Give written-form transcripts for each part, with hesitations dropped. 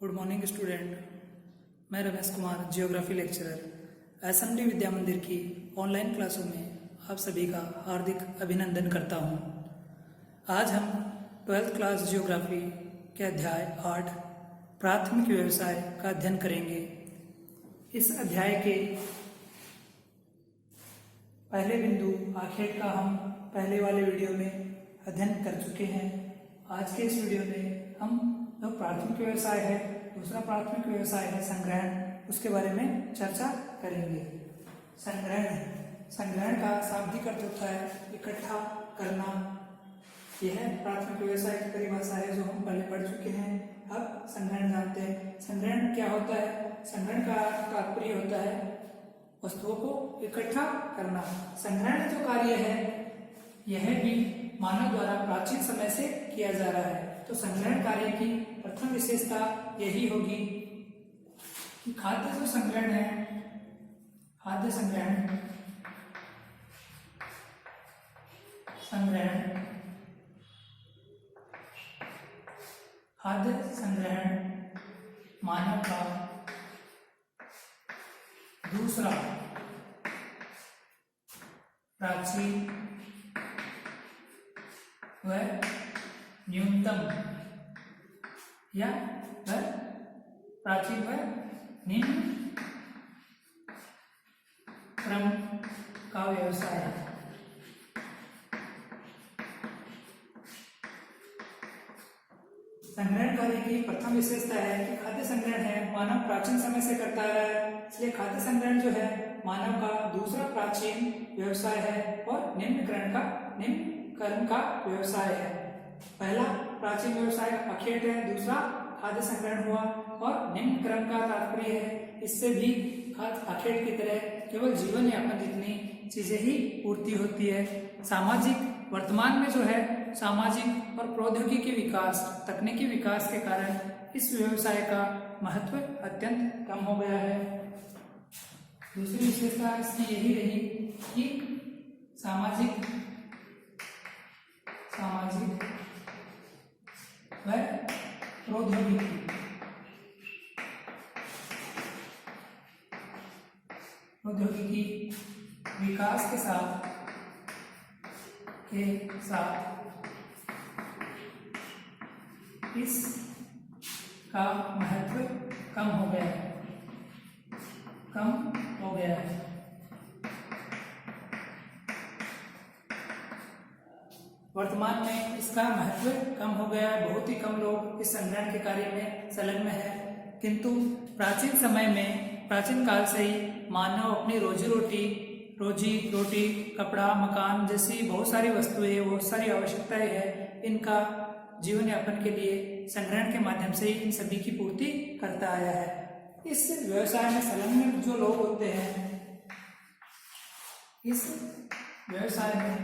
Good morning student. मैं Ramesh Kumar, geography lecturer, SMD Vidya Mandir की online क्लासों में आप सभी का हार्दिक अभिनंदन करता हूं। आज हम 12th क्लास जियोग्राफी के अध्याय 8 प्राथमिक व्यवसाय का अध्ययन करेंगे। इस अध्याय के पहले बिंदु आखेट का हम पहले वाले वीडियो में अध्ययन कर चुके हैं। आज के इस वीडियो में हम जो प्राथमिक व्यवसाय है, दूसरा प्राथमिक व्यवसाय है संग्रहण, उसके बारे में चर्चा करेंगे। संग्रहण का शाब्दिक अर्थ होता है इकट्ठा करना। यह प्राथमिक व्यवसाय की परिभाषा है जो हम पहले पढ़ चुके हैं। अब संग्रहण जानते हैं। संग्रहण क्या होता है? संग्रहण का तात्पर्य होता है वस्तुओं को इकट्ठा करना। संग्रहण जो कार्य है यह भी मानव द्वारा प्राचीन समय से किया जा रहा है। तो संग्रहण कार्य की प्रथम विशेषता यही होगी कि खाद्य जो संग्रहण है, खाद्य संग्रहण मानव का दूसरा प्राचीन व न्यूनतम या प्राचीन व निम्न क्रम का व्यवसाय है। संग्रहण कार्य की प्रथम विशेषता है कि खाद्य संग्रहण है मानव प्राचीन समय से करता आ रहा है, इसलिए खाद्य संग्रहण जो है मानव का दूसरा प्राचीन व्यवसाय है और निम्न क्रम का व्यवसाय है। पहला प्राचीन व्यवसाय अखेट है, दूसरा खाद्य संग्रहण हुआ और निम्न क्रम का तात्पर्य है इससे भी अखेट की तरह केवल जीवन यापन जितनी चीजें ही पूर्ति होती है। सामाजिक वर्तमान में जो है सामाजिक और प्रौद्योगिकी विकास, तकनीकी विकास के कारण इस व्यवसाय का महत्व अत्यंत कम हो गया है। दूसरी विशेषता इसकी यही रही कि सामाजिक व प्रौद्योगिकी विकास के साथ इसका महत्व कम हो गया है। वर्तमान में इसका महत्व कम हो गया है। बहुत ही कम लोग इस संग्रहण के कार्य में संलग्न है, किंतु प्राचीन काल से ही मानव अपनी रोजी रोटी, कपड़ा, मकान जैसी बहुत सारी वस्तुएं, बहुत सारी आवश्यकताएं हैं, इनका जीवन यापन के लिए संग्रहण के माध्यम से ही इन सभी की पूर्ति करता आया है। इस व्यवसाय में संलग्न जो लोग होते हैं, इस व्यवसाय में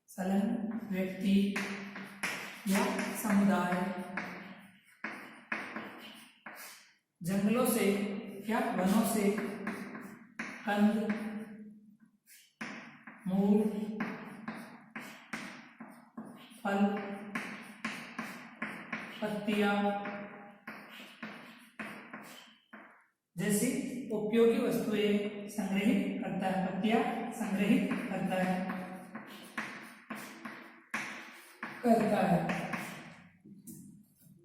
संलग्न व्यक्ति या समुदाय जंगलों से या वनों से कंद, मूल, फल, पत्तियां जैसी उपयोगी वस्तुएं संग्रहित करता है। पत्तियां संग्रहित करता है।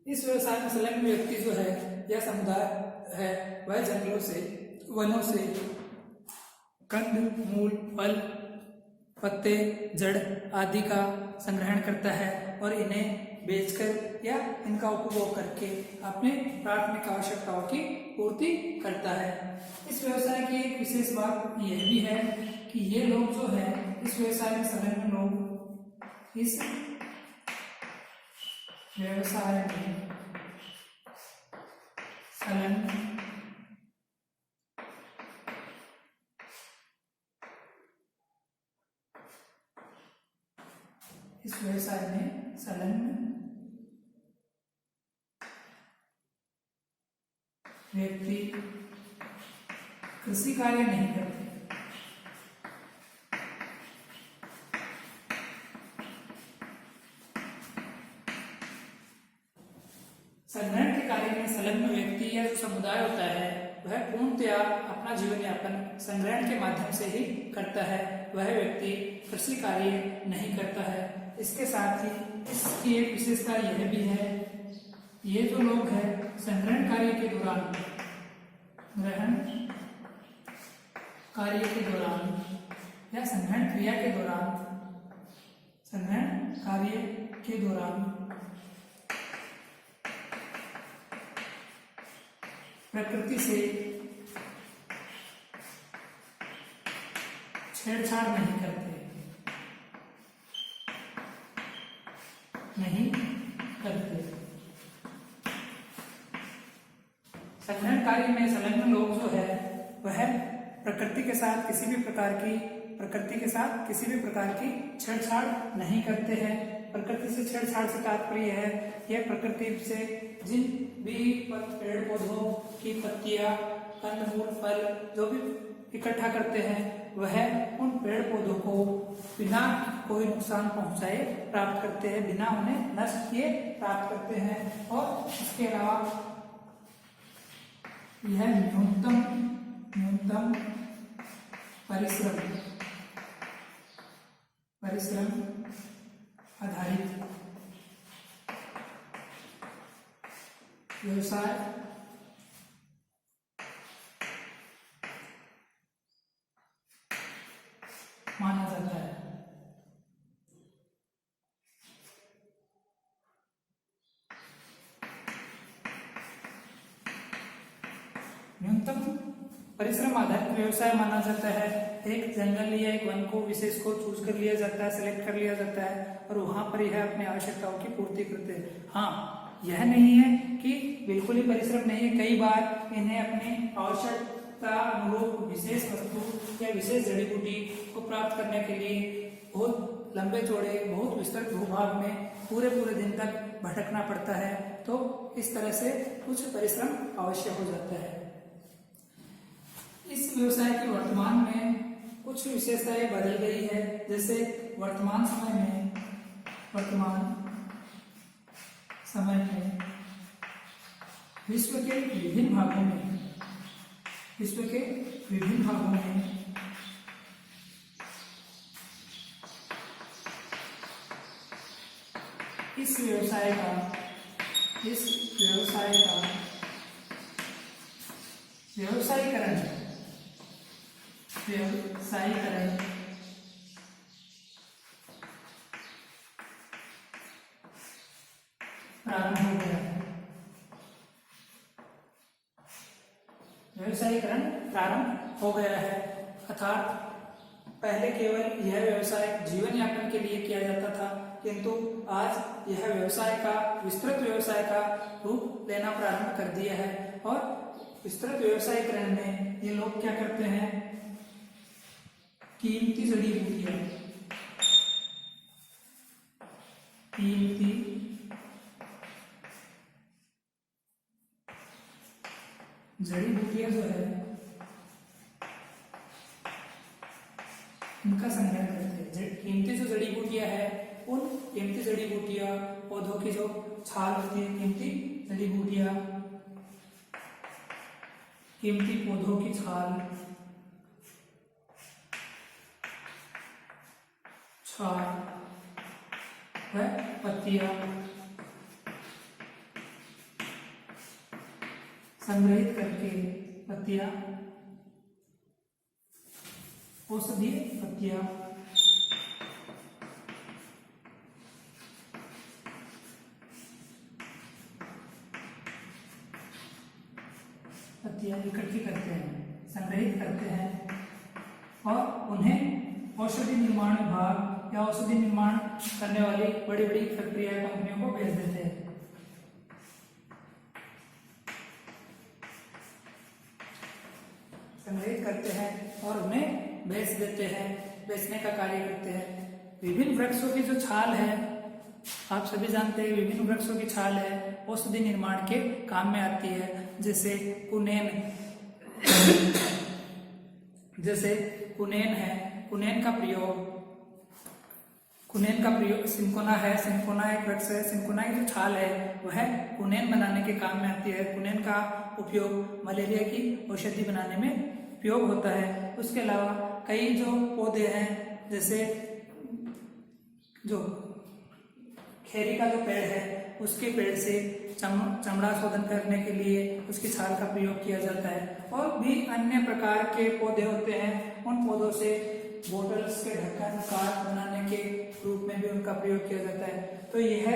इस व्यवसाय में संलग्न व्यक्ति जो है या समुदाय है वह जंगलों से, वनों से कंद, मूल, फल, पत्ते, जड़ आदि का संग्रहण करता है और इन्हें बेचकर या इनका उपभोग करके अपने प्राथमिक आवश्यकताओं की पूर्ति करता है। इस व्यवसाय की एक विशेष बात यह भी है कि ये लोग जो है इस व्यवसाय में संलग्न लोग इस व्यवसाय में संलग्न व्यक्ति कृषि कार्य नहीं करते। व्यक्ति या जो समुदाय होता है वह पूर्णतया अपना जीवन यापन संग्रहण के माध्यम से ही करता है, वह व्यक्ति कृषि कार्य नहीं करता है। इसके साथ ही इसकी एक विशेषता यह भी है, ये जो लोग हैं संग्रहण कार्य के दौरान ग्रहण कार्य के दौरान या संग्रहण क्रिया के दौरान संग्रहण कार्य के दौरान प्रकृति से छेड़छाड़ नहीं करते संग्रहण कार्य में संलग्न लोग जो है वह प्रकृति के साथ किसी भी प्रकार की छेड़छाड़ नहीं करते हैं। प्रकृति से छेड़छाड़ से तात्पर्य है यह प्रकृति से जिन भी पेड़ पौधों की पत्तियां, कंदमूल, फल जो भी इकट्ठा करते हैं वह उन पेड़ पौधों को बिना कोई नुकसान पहुंचाए प्राप्त करते हैं, बिना उन्हें नष्ट किए प्राप्त करते हैं। और इसके अलावा यह न्यूनतम परिश्रम आधारित व्यवसाय माना जाता है। न्यूनतम परिश्रम आधारित व्यवसाय माना जाता है। एक जंगल या एक वन को विशेष को चूज कर लिया जाता है, सेलेक्ट कर लिया जाता है और वहां पर यह अपनी आवश्यकताओं की पूर्ति करते हैं। हाँ, यह नहीं है कि बिल्कुल ही परिश्रम नहीं है, कई बार इन्हें अपनी आवश्यकता अनुरूप विशेष वस्तु या विशेष जड़ी बूटी को प्राप्त करने के लिए बहुत लंबे चौड़े, बहुत विस्तृत भूभाग में पूरे दिन तक भटकना पड़ता है, तो इस तरह से कुछ परिश्रम आवश्यक हो जाता है। इस व्यवसाय की वर्तमान में कुछ विशेषताएं बदल गई है, जैसे वर्तमान समय में विश्व के विभिन्न भागों में इस व्यवसाय का व्यवसायीकरण प्रारंभ हो गया है। व्यवसायीकरण प्रारंभ हो गया है, अर्थात पहले केवल यह व्यवसाय जीवन यापन के लिए किया जाता था, किंतु आज यह व्यवसाय का विस्तृत व्यवसाय का रूप लेना प्रारंभ कर दिया है। और विस्तृत व्यवसायीकरण में ये लोग क्या करते हैं, कीमती जड़ी बूटियां जो है इनका संग्रह करते हैं। कीमती जो जड़ी बूटियां है, उन कीमती जड़ी बूटियां, पौधों की जो छाल होती है, कीमती जड़ी बूटियां, कीमती पौधों की छाल व पत्तियां संग्रहित करके औषधीय पत्तियां इकट्ठी करते हैं, संग्रहित करते हैं और उन्हें औषधि निर्माण विभाग या औषधि निर्माण करने वाली बड़ी फैक्ट्रियां, कंपनियों को भेज देते हैं। संग्रहित करते हैं और उन्हें बेच देते हैं, बेचने का कार्य करते हैं। विभिन्न वृक्षों की जो छाल है, आप सभी जानते हैं, विभिन्न वृक्षों की छाल है औषधि निर्माण के काम में आती है। जैसे कुनेन है, कुनेन का प्रयोग सिंकोना है, सिंकोना एक वृक्ष है, सिंकोना की जो छाल है वह कुनैन बनाने के काम में आती है। कुनैन का उपयोग मलेरिया की औषधि बनाने में उपयोग होता है। उसके अलावा कई जो पौधे हैं, जैसे जो खेरी का जो पेड़ है, उसके पेड़ से चमड़ा शोधन करने के लिए उसकी छाल का प्रयोग किया जाता है। और भी अन्य प्रकार के पौधे होते हैं, उन पौधों से बोतल्स के ढक्कन कार्ड बनाने के रूप में भी उनका प्रयोग किया जाता है। तो यह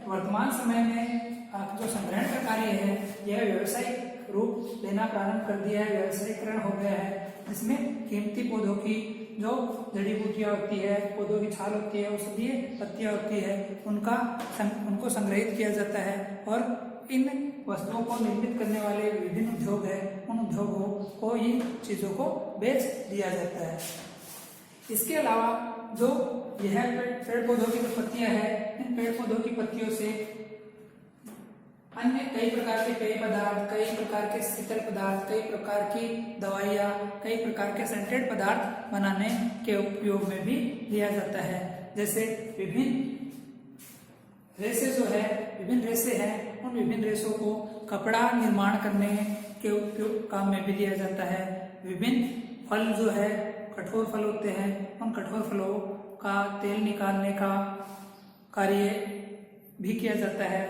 वर्तमान समय में जो संग्रहण का कार्य है, यह व्यावसायिक रूप लेना प्रारंभ कर दिया है, व्यावसायीकरण हो गया है, जिसमें कीमती पौधों की जो जड़ी बूटियां होती है, पौधों की छाल होती है, औषधीय पत्तियां होती है, उनको संग्रहित किया जाता है और इन वस्तुओं को निर्मित करने वाले विभिन्न उद्योग है, उन उद्योगों को इन चीजों को बेच दिया जाता है। इसके अलावा जो यह पेड़ पौधों की जो पत्तियां हैं, इन पेड़ पौधों की पत्तियों से अन्य कई प्रकार के पेय पदार्थ, कई प्रकार के शीतल पदार्थ, कई प्रकार की दवाइयाँ, कई प्रकार के सेंटेड पदार्थ बनाने के उपयोग में भी लिया जाता है। जैसे विभिन्न रेशे हैं, उन विभिन्न रेशों को कपड़ा निर्माण करने के उपयोग काम में भी लिया जाता है। विभिन्न फल जो है, कठोर फल होते हैं, उन कठोर फलों का तेल निकालने का कार्य भी किया जाता है।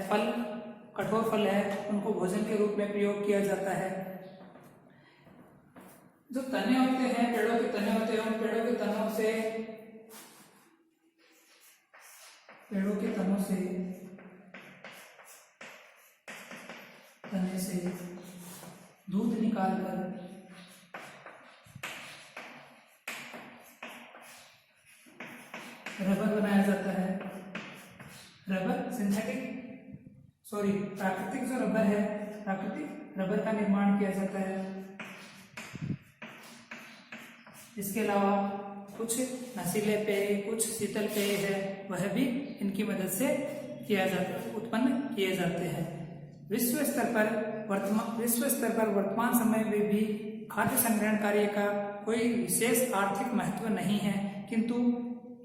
कठोर फल है, उनको भोजन के रूप में प्रयोग किया जाता है। जो तने होते हैं, पेड़ों के तने होते हैं, उन पेड़ों के तनों से दूध निकालकर रबर बनाया जाता है। प्राकृतिक जो रबर है, प्राकृतिक रबर का निर्माण किया जाता है। इसके अलावा कुछ नशीले पेय, कुछ शीतल पेय है, वह भी इनकी मदद से उत्पन्न किए जाते हैं। विश्व स्तर पर वर्तमान समय में भी खाद्य संग्रहण कार्य का कोई विशेष आर्थिक महत्व नहीं है, किंतु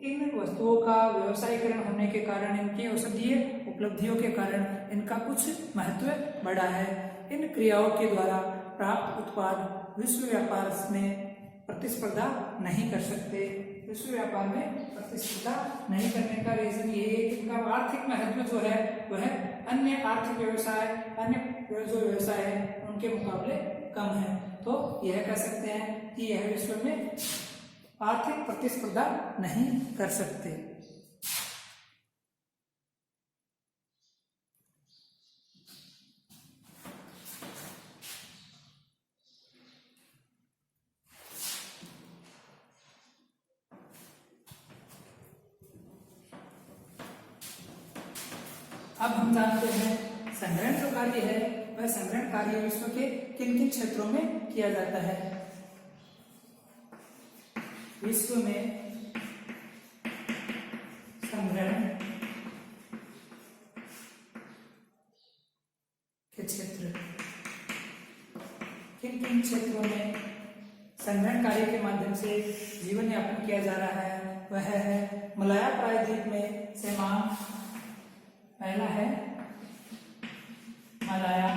इन वस्तुओं का व्यवसायीकरण होने के कारण, इनकी औषधीय उपलब्धियों के कारण इनका कुछ महत्व बढ़ा है। इन क्रियाओं के द्वारा प्राप्त उत्पाद विश्व व्यापार में प्रतिस्पर्धा नहीं कर सकते। विश्व व्यापार में प्रतिस्पर्धा नहीं करने का रीजन ये है कि इनका आर्थिक महत्व जो है वह अन्य आर्थिक व्यवसाय, अन्य जो व्यवसाय है उनके मुकाबले कम है। तो यह कह सकते हैं कि यह विश्व में आर्थिक प्रतिस्पर्धा नहीं कर सकते। अब हम जानते हैं संग्रहण जो कार्य है, वह संग्रहण कार्य विश्व के किन किन क्षेत्रों में किया जाता है। विश्व में संग्रहण के क्षेत्र किन किन क्षेत्रों में संग्रहण कार्य के माध्यम से जीवन यापन किया जा रहा है, वह है मलाया प्रायद्वीप में सेमांग, पहला है मलाया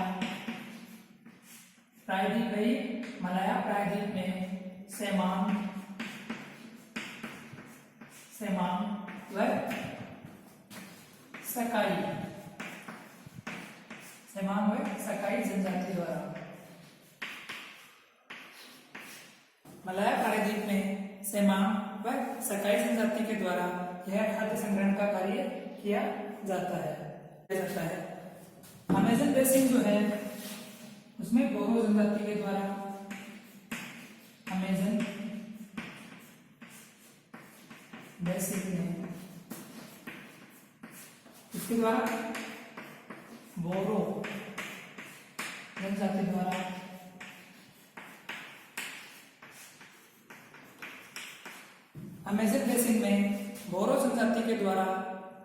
प्रायद्वीप में सेमांग व सकाई जनजाति द्वारा। मलाया प्रायद्वीप में सेमांग व सकाई जनजाति के द्वारा यह खाद्य संग्रहण का कार्य किया जाता है। अमेज़न बेसिन जो है उसमें बोरो जनजाति के द्वारा अमेज़न बेसिन में इसके द्वारा बोरो जनजाति द्वारा अमेज़न बेसिन में बोरो जनजाति के द्वारा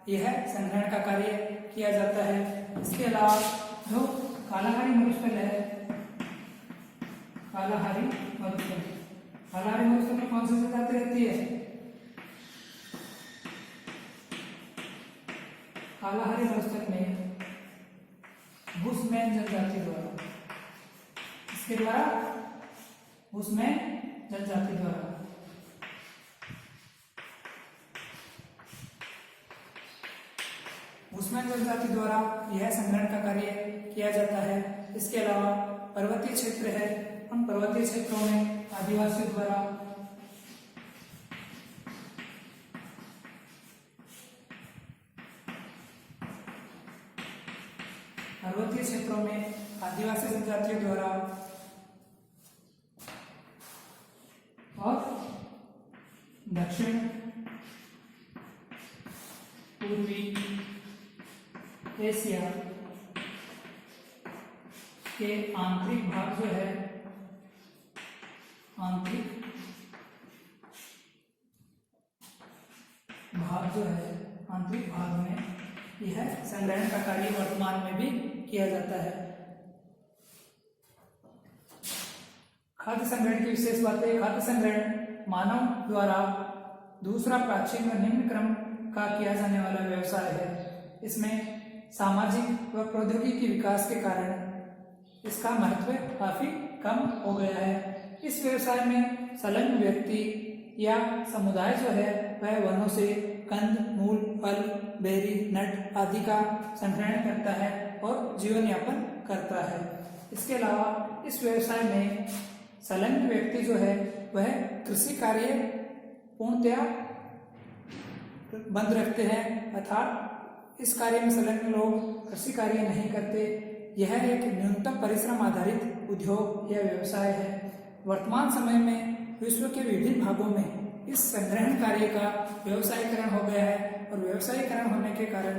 यह संग्रहण का कार्य किया जाता है। इसके अलावा जो कालाहारी मरुस्थल है, कालाहारी मरुस्थल में कौन सी जनजाति रहती है? कालाहारी मरुस्थल में बुशमैन जनजाति द्वारा, इसके द्वारा बुशमैन जनजाति द्वारा। बुशमैन जनजाति द्वारा यह संग्रहण का कार्य किया जाता है। इसके अलावा पर्वतीय क्षेत्र है, उन पर्वतीय क्षेत्रों में आदिवासियों द्वारा पर्वतीय क्षेत्रों में आदिवासी जनजातियों द्वारा और दक्षिण पूर्वी एशिया के आंतरिक भाग जो है, आंतरिक भाग में यह संग्रहण का कार्य वर्तमान में भी किया जाता है। खाद्य संग्रहण की विशेष बातें। खाद्य संग्रहण मानव द्वारा दूसरा प्राचीन व निम्न क्रम का किया जाने वाला व्यवसाय है। इसमें सामाजिक व प्रौद्योगिकी विकास के कारण इसका महत्व काफी कम हो गया है। इस व्यवसाय में संलग्न व्यक्ति या समुदाय जो है वह वनों से कंद मूल फल बेरी नट आदि का संग्रहण करता है और जीवन यापन करता है। इसके अलावा इस व्यवसाय में संलग्न व्यक्ति जो है वह कृषि कार्य पूर्णतया बंद रखते हैं, अर्थात इस कार्य में संलग्न लोग कृषि कार्य नहीं करते। यह एक न्यूनतम परिश्रम आधारित उद्योग या व्यवसाय है। वर्तमान समय में विश्व के विभिन्न भागों में इस संग्रहण कार्य का व्यवसायीकरण हो गया है और व्यवसायीकरण होने के कारण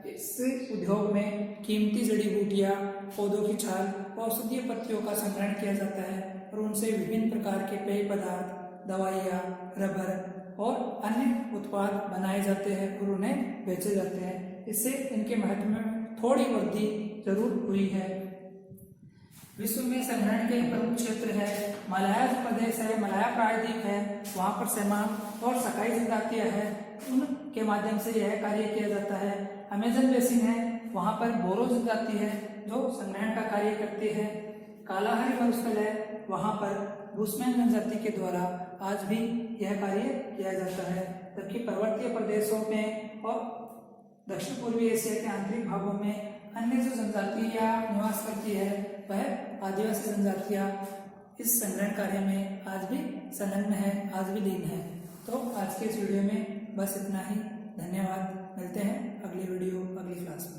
इस उद्योग में कीमती जड़ी बूटियां, पौधों की छाल, औषधीय पत्तियों का संग्रहण किया जाता है और उनसे विभिन्न प्रकार के पेय पदार्थ, दवाइयाँ, रबर और अन्य उत्पाद बनाए जाते हैं और उन्हें बेचे जाते हैं। इससे इनके महत्व में थोड़ी वृद्धि जरूर हुई है। विश्व में संग्रहण के प्रमुख क्षेत्र है मलाया जो प्रदेश है, मलाया प्रायद्वीप है, वहाँ पर सेमान और सकाई जनजातियां हैं, उनके माध्यम से यह कार्य किया जाता है। अमेजन बेसिन है, वहाँ पर बोरो जनजाति है जो संग्रहण का कार्य करती है। कालाहारी मरुस्थल है, वहाँ पर बुशमैन जनजाति के द्वारा आज भी यह कार्य किया जाता है। जबकि पर्वतीय प्रदेशों में और दक्षिण पूर्वी एशिया के आंतरिक भागों में अन्य जो जनजातियां निवास करती है वह आदिवासी जनजातियां इस संग्रहण कार्य में आज भी संलग्न है, आज भी लीन है। तो आज के इस वीडियो में बस इतना ही। धन्यवाद। मिलते हैं अगली वीडियो अगली क्लास में।